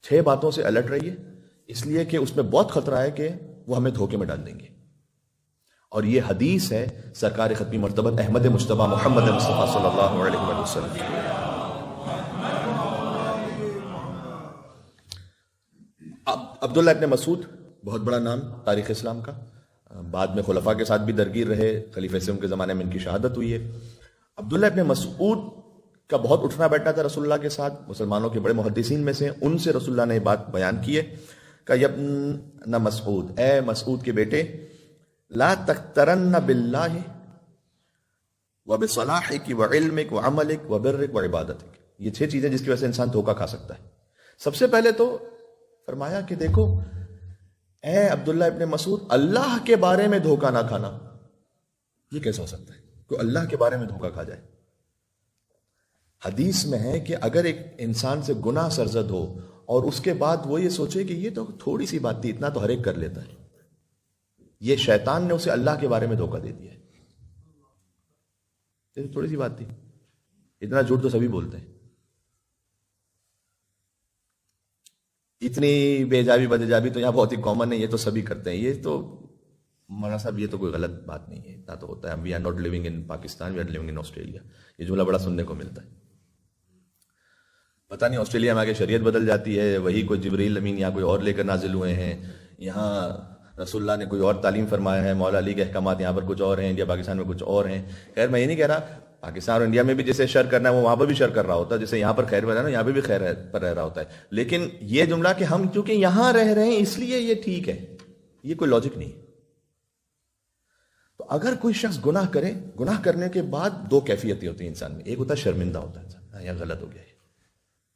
6 باتوں سے الرٹ رہیے، اس لیے کہ اس میں بہت خطرہ ہے کہ وہ ہمیں دھوکے میں ڈال دیں گے. اور یہ حدیث ہے سرکار ختمی مرتبہ احمد مجتبیٰ محمد مصطفیٰ صلی اللہ علیہ وسلم. عبداللہ ابن مسعود، بہت بڑا نام تاریخ اسلام کا، بعد میں خلفاء کے ساتھ بھی درگیر رہے، خلیفہ سے ان کے زمانے میں ان کی شہادت ہوئی ہے. عبداللہ ابن مسعود کا بہت اٹھنا بیٹھنا تھا رسول اللہ کے ساتھ، مسلمانوں کے بڑے محدثین میں سے. ان سے رسول اللہ نے بات بیان کی ہے کہ ابن مسعود، اے مسعود کے بیٹے، لا تخترن باللہ وبصلاحک وعلمک وعملک وبرک وعبادتک. یہ 6 چیزیں جس کی وجہ سے انسان دھوکہ کھا سکتا ہے. سب سے پہلے تو فرمایا کہ دیکھو اے عبداللہ ابن مسعود، اللہ کے بارے میں دھوکہ نہ کھانا. یہ کیسا ہو سکتا ہے کہ اللہ کے بارے میں دھوکہ کھا جائے؟ حدیث میں ہے کہ اگر ایک انسان سے گناہ سرزد ہو اور اس کے بعد وہ یہ سوچے کہ یہ تو تھوڑی سی بات تھی، اتنا تو ہر ایک کر لیتا ہے، یہ شیطان نے اسے اللہ کے بارے میں دھوکہ دے دیا ہے. یہ تھوڑی سی بات تھی، اتنا جھوٹ تو سبھی بولتے ہیں، اتنی بےجابی بدجابی تو یہاں بہت ہی کامن ہے، یہ تو سبھی کرتے ہیں. یہ تو مولانا صاحب یہ تو کوئی غلط بات نہیں ہے، اتنا تو ہوتا ہے. We are not living in Pakistan, we are living in Australia. یہ جملہ بڑا سننے کو ملتا ہے. پتہ نہیں آسٹریلیا میں آگے شریعت بدل جاتی ہے، وہی کوئی جبریل امین یہاں کوئی اور لے کر نازل ہوئے ہیں، یہاں رسول اللہ نے کوئی اور تعلیم فرمایا ہے، مولا علی کے احکامات یہاں پر کچھ اور ہیں، انڈیا پاکستان میں کچھ اور ہیں. خیر میں یہ نہیں کہہ رہا پاکستان اور انڈیا میں بھی جسے شر کرنا ہے وہ وہاں پر بھی شر کر رہا ہوتا ہے، جیسے یہاں پر خیر رہنا ہے یہاں پہ بھی خیر پر رہ رہا ہوتا ہے. لیکن یہ جملہ کہ ہم کیونکہ یہاں رہ رہے ہیں اس لیے یہ ٹھیک ہے، یہ کوئی لاجک نہیں. تو اگر کوئی شخص گناہ کرے، گناہ کرنے کے بعد 2 کیفیتیں ہوتی ہیں انسان میں. ایک ہوتا ہے شرمندہ ہوتا ہے انسان، یہ غلط ہو گیا ہے،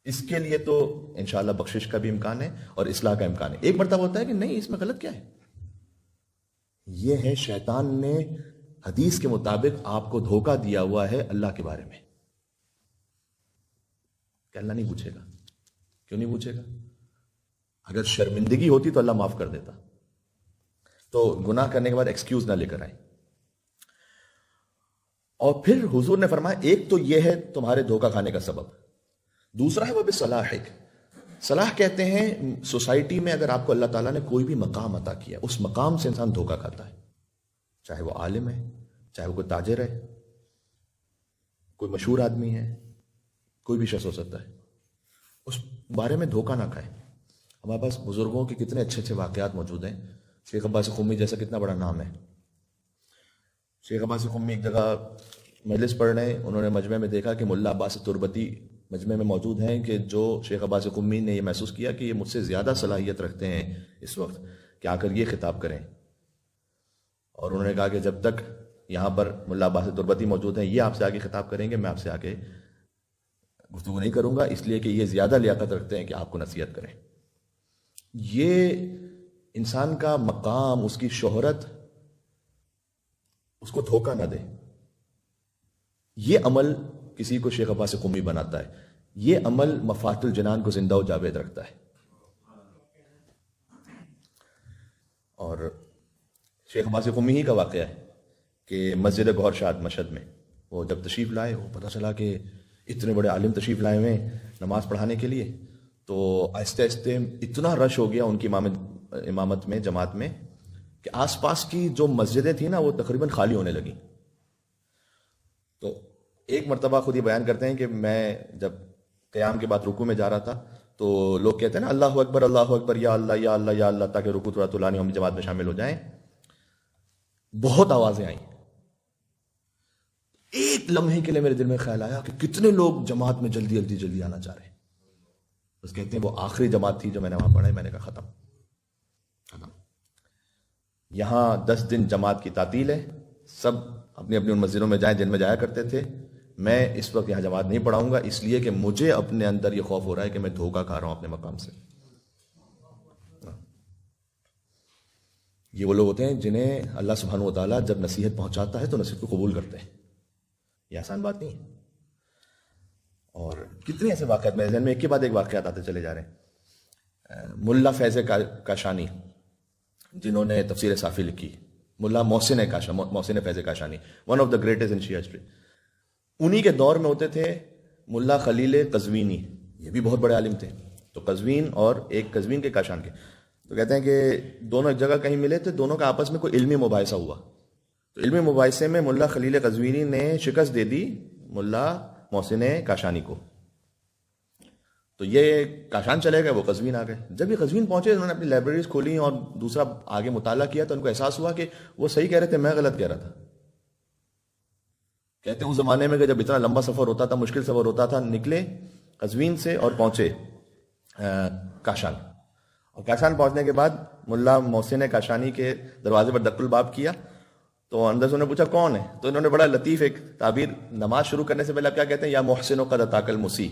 اس کے لیے تو انشاءاللہ بخشش کا بھی امکان ہے اور اصلاح کا امکان ہے. ایک مرتبہ ہوتا ہے کہ نہیں اس میں غلط کیا ہے، یہ ہے شیطان نے حدیث کے مطابق آپ کو دھوکہ دیا ہوا ہے اللہ کے بارے میں. کہ اللہ نہیں پوچھے گا. کیوں نہیں پوچھے گا؟ اگر شرمندگی ہوتی تو اللہ معاف کر دیتا. تو گناہ کرنے کے بعد ایکسکیوز نہ لے کر آئے. اور پھر حضور نے فرمایا ایک تو یہ ہے تمہارے دھوکہ کھانے کا سبب، دوسرا ہے وہ بصلاحک. صلاح کہتے ہیں سوسائٹی میں اگر آپ کو اللہ تعالیٰ نے کوئی بھی مقام عطا کیا، اس مقام سے انسان دھوکہ کھاتا ہے، چاہے وہ عالم ہے، چاہے وہ کوئی تاجر ہے، کوئی مشہور آدمی ہے، کوئی بھی شخص ہو سکتا ہے، اس بارے میں دھوکہ نہ کھائے. ہمارے پاس بزرگوں کے کتنے اچھے اچھے واقعات موجود ہیں. شیخ عباس قمی جیسا کتنا بڑا نام ہے. شیخ عباس قمی ایک جگہ مجلس پڑھ رہے ہیں، انہوں نے مجمع میں دیکھا کہ ملا عباس تربتی مجمع میں موجود ہیں، کہ جو شیخ عباس قمی نے یہ محسوس کیا کہ یہ مجھ سے زیادہ صلاحیت رکھتے ہیں اس وقت کہ آ کر یہ خطاب کریں. اور انہوں نے کہا کہ جب تک یہاں پر ملا عباس تربتی موجود ہیں یہ آپ سے آگے خطاب کریں گے، میں آپ سے آگے گفتگو نہیں کروں گا، اس لیے کہ یہ زیادہ لیاقت رکھتے ہیں کہ آپ کو نصیحت کریں. یہ انسان کا مقام، اس کی شہرت اس کو دھوکہ نہ دے. یہ عمل کسی کو شیخ عباس قمی بناتا ہے، یہ عمل مفات الجنان کو زندہ و جاوید رکھتا ہے. اور شیخ عباس قمی ہی کا واقعہ ہے کہ مسجد گوھر شاد مشہد میں وہ جب تشریف لائے، وہ پتہ چلا کہ اتنے بڑے عالم تشریف لائے ہوئے ہیں نماز پڑھانے کے لیے. تو آہستہ آہستہ اتنا رش ہو گیا ان کی امامت میں، جماعت میں، کہ آس پاس کی جو مسجدیں تھیں نا وہ تقریباً خالی ہونے لگیں. تو ایک مرتبہ خود یہ بیان کرتے ہیں کہ میں جب قیام کے بعد رکوع میں جا رہا تھا تو لوگ کہتے ہیں نا اللہ اکبر یا اللہ یا اللہ یا اللہ، تاکہ رکوع تھوڑا طولانی ہم جماعت میں شامل ہو جائیں. بہت آوازیں آئیں. ایک لمحے کے لیے میرے دل میں خیال آیا کہ کتنے لوگ جماعت میں جلدی آنا چاہ رہے ہیں. بس کہتے ہیں وہ آخری جماعت تھی جو میں نے وہاں پڑھا. میں نے کہا ختم. یہاں 10 دن جماعت کی تعطیل ہے، سب اپنی اپنی ان مسجدوں میں جائیں جن میں جایا کرتے تھے. میں اس وقت یہاں جماعت نہیں پڑھاؤں گا اس لیے کہ مجھے اپنے اندر یہ خوف ہو رہا ہے کہ میں دھوکہ کھا رہا ہوں اپنے مقام سے. یہ وہ لوگ ہوتے ہیں جنہیں اللہ سبحانہ و تعالیٰ جب نصیحت پہنچاتا ہے تو نصیحت کو قبول کرتے ہیں. یہ آسان بات نہیں ہے. اور کتنے ایسے واقعات میرے ذہن میں ایک کے بعد ایک واقعات آتے چلے جا رہے ہیں. ملا فیض کاشانی جنہوں نے تفسیر صافی لکھی، Mulla Mohsin Faiz Kashani, one of the greatest in Shia history. انہی کے دور میں ہوتے تھے ملا خلیل قزوینی، یہ بھی بہت بڑے عالم تھے. تو قزوین اور ایک قزوین کے کاشان کے، تو کہتے ہیں کہ دونوں ایک جگہ کہیں ملے تو دونوں کا آپس میں کوئی علمی مباحثہ ہوا، تو علمی مباحثے میں ملا خلیل قزوینی نے شکست دے دی ملا محسن کاشانی کو، تو یہ کاشان چلے گئے، وہ قزوین آ گئے۔ جب یہ قزوین پہنچے انہوں نے اپنی لائبریریز کھولی اور دوسرا آگے مطالعہ کیا تو ان کو احساس ہوا کہ وہ صحیح کہہ رہے تھے، میں غلط کہہ رہا تھا۔ کہتے ہیں اس زمانے میں کہ جب اتنا لمبا سفر ہوتا تھا، مشکل سفر ہوتا تھا، نکلے قزوین سے اور پہنچے کاشان، اور کاشان پہنچنے کے بعد ملا محسن کاشانی کے دروازے پر دق الباب کیا تو اندر سے انہوں نے پوچھا کون ہے، تو انہوں نے بڑا لطیف ایک تعبیر، نماز شروع کرنے سے پہلے آپ کیا کہتے ہیں، یا محسن قد اتاک المسیح،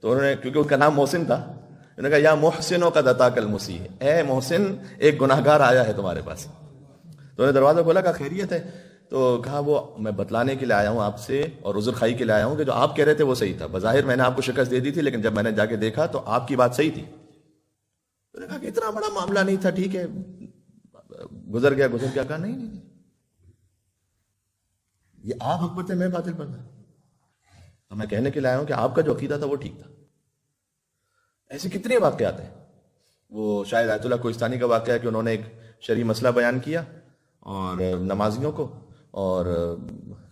تو انہوں نے کیونکہ ان کا نام محسن تھا انہوں نے کہا یا محسن قد اتاک المسیح، اے محسن ایک گناہ گار آیا ہے تمہارے پاس۔ تو انہوں نے دروازہ کھولا، کہا خیریت ہے، تو کہا وہ میں بتلانے کے لیے آیا ہوں آپ سے اور عذر خواہی کے لیے آیا ہوں کہ جو آپ کہہ رہے تھے وہ صحیح تھا، بظاہر میں نے آپ کو شکست دے دی تھی لیکن جب میں نے جا کے دیکھا تو آپ کی بات صحیح تھی۔ تو نے کہا کہ اتنا بڑا معاملہ نہیں تھا، ٹھیک ہے گزر گیا کہا نہیں یہ آپ حق پر تھے میں باطل پر تھا، تو میں کہنے کے لیے آیا ہوں کہ آپ کا جو عقیدہ تھا وہ ٹھیک تھا۔ ایسے کتنے واقعات ہیں، وہ شاید آیت اللہ کوہستانی کا واقعہ ہے کہ انہوں نے ایک شرعی مسئلہ بیان کیا اور نمازیوں کو، اور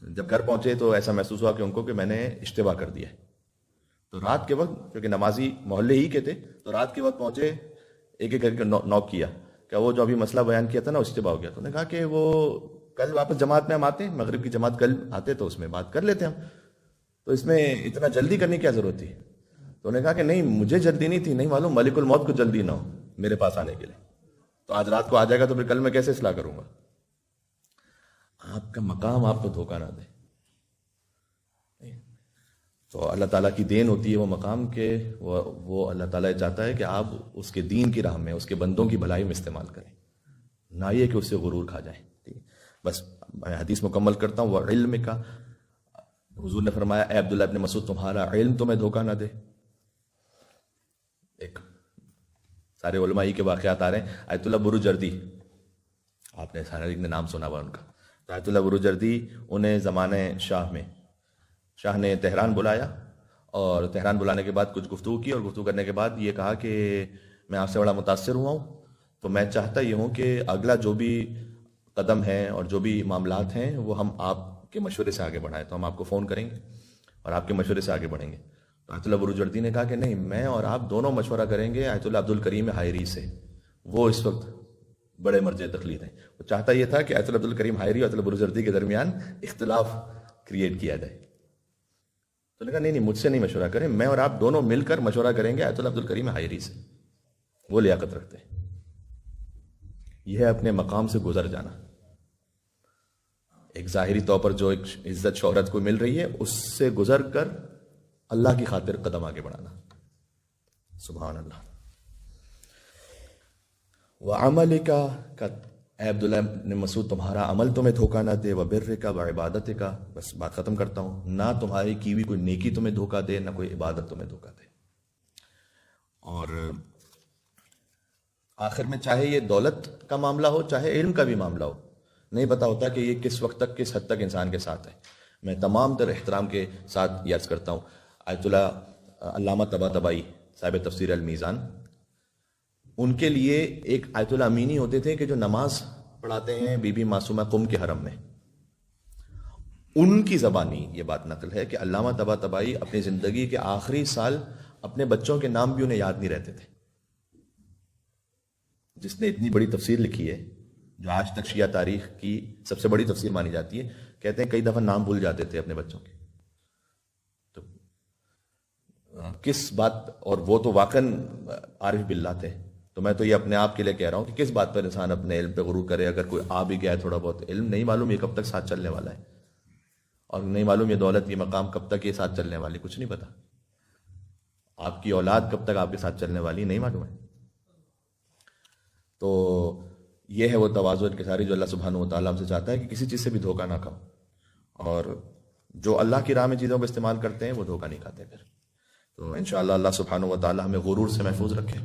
جب گھر پہنچے تو ایسا محسوس ہوا کہ ان کو کہ میں نے اشتباہ کر دیا ہے، تو رات کے وقت کیونکہ نمازی محلے ہی کے تھے تو رات کے وقت پہنچے، ایک ایک کر کے نوک کیا کہ وہ جو ابھی مسئلہ بیان کیا تھا نا اشتباہ ہو گیا، تو انہوں نے کہا کہ وہ کل واپس جماعت میں ہم آتے ہیں، مغرب کی جماعت کل آتے تو اس میں بات کر لیتے ہم، تو اس میں اتنا جلدی کرنے کی کیا ضرورت تھی؟ تو انہوں نے کہا کہ نہیں مجھے جلدی نہیں تھی، نہیں معلوم ملک الموت کو جلدی نہ ہو میرے پاس آنے کے لیے، تو آج رات کو آ جائے گا تو پھر کل میں کیسے اصلاح کروں گا؟ آپ کا مقام آپ کو دھوکہ نہ دے، تو اللہ تعالیٰ کی دین ہوتی ہے وہ مقام کے وہ اللہ تعالیٰ چاہتا ہے کہ آپ اس کے دین کی راہ میں اس کے بندوں کی بھلائی میں استعمال کریں، نہ یہ کہ اس سے غرور کھا جائیں۔ بس میں حدیث مکمل کرتا ہوں، وہ علم کا حضور نے فرمایا اے عبداللہ ابن مسعود تمہارا علم تمہیں دھوکہ نہ دے۔ ایک سارے علماء کے واقعات آ رہے ہیں، آیت اللہ بروجردی، آپ نے سارے نام سنا ہوا ان کا، تو آیت اللہ بروجردی انہیں زمانے شاہ میں شاہ نے تہران بلایا، اور تہران بلانے کے بعد کچھ گفتگو کی، اور گفتگو کرنے کے بعد یہ کہا کہ میں آپ سے بڑا متاثر ہوا ہوں، تو میں چاہتا یہ ہوں کہ اگلا جو بھی قدم ہے اور جو بھی معاملات ہیں وہ ہم آپ کے مشورے سے آگے بڑھائیں، تو ہم آپ کو فون کریں گے اور آپ کے مشورے سے آگے بڑھیں گے۔ تو آیت اللہ بروجردی نے کہا کہ نہیں، میں اور آپ دونوں مشورہ کریں گے آیت اللہ عبد الکریم حائری سے، وہ اس وقت بڑے مرجع تقلید ہیں، وہ چاہتا یہ تھا کہ آیت اللہ عبد الکریم حائری اور آیت اللہ بروجردی کے درمیان اختلاف کریٹ کیا جائے، تو نے کہا نہیں مجھ سے نہیں مشورہ کریں، میں اور آپ دونوں مل کر مشورہ کریں گے آیت اللہ عبد الکریم حائری سے، وہ لیاقت رکھتے ہیں۔ یہ ہے اپنے مقام سے گزر جانا، ایک ظاہری طور پر جو ایک عزت شہرت کو مل رہی ہے اس سے گزر کر اللہ کی خاطر قدم آگے بڑھانا۔ سبحان اللہ۔ وَعَمَلِكَ اے عبداللہ ابن مسعود تمہارا عمل تمہیں دھوکہ نہ دے، وَبِرِّكَ وَعِبَادَتِكَ، بس بات ختم کرتا ہوں، نہ تمہاری کی ہوئی کوئی نیکی تمہیں دھوکہ دے، نہ کوئی عبادت تمہیں دھوکہ دے۔ اور آخر میں چاہے یہ دولت کا معاملہ ہو چاہے علم کا بھی معاملہ ہو، نہیں پتا ہوتا کہ یہ کس وقت تک کس حد تک انسان کے ساتھ ہے۔ میں تمام تر احترام کے ساتھ یہ عرض کرتا ہوں، آیت اللہ علامہ طباطبائی صاحب تفسیر المیزان، ان کے لیے ایک آیت اللہ امینی ہوتے تھے کہ جو نماز پڑھاتے ہیں بی بی معصومہ قم کے حرم میں، ان کی زبانی یہ بات نقل ہے کہ علامہ طباطبائی اپنی زندگی کے آخری سال اپنے بچوں کے نام بھی انہیں یاد نہیں رہتے تھے۔ جس نے اتنی بڑی تفسیر لکھی ہے جو آج تک شیعہ تاریخ کی سب سے بڑی تفسیر مانی جاتی ہے، کہتے ہیں کئی دفعہ نام بھول جاتے تھے اپنے بچوں کے، تو کس بات، اور وہ تو واقعاً عارف باللہ تھے، تو میں تو یہ اپنے آپ کے لیے کہہ رہا ہوں کہ کس بات پر انسان اپنے علم پہ غرور کرے، اگر کوئی آ بھی گیا ہے تھوڑا بہت علم، نہیں معلوم یہ کب تک ساتھ چلنے والا ہے، اور نہیں معلوم یہ دولت یہ مقام کب تک یہ ساتھ چلنے والی، کچھ نہیں پتا، آپ کی اولاد کب تک آپ کے ساتھ چلنے والی نہیں معلوم ہے۔ تو یہ ہے وہ تواضع انکساری جو اللہ سبحانہ و تعالیٰ ہم سے چاہتا ہے کہ کسی چیز سے بھی دھوکہ نہ کھاؤ، اور جو اللہ کی راہ میں چیزوں کو استعمال کرتے ہیں وہ دھوکہ نہیں کھاتے پھر۔ تو انشاءاللہ اللہ سبحانہ و تعالیٰ ہمیں غرور سے محفوظ رکھے۔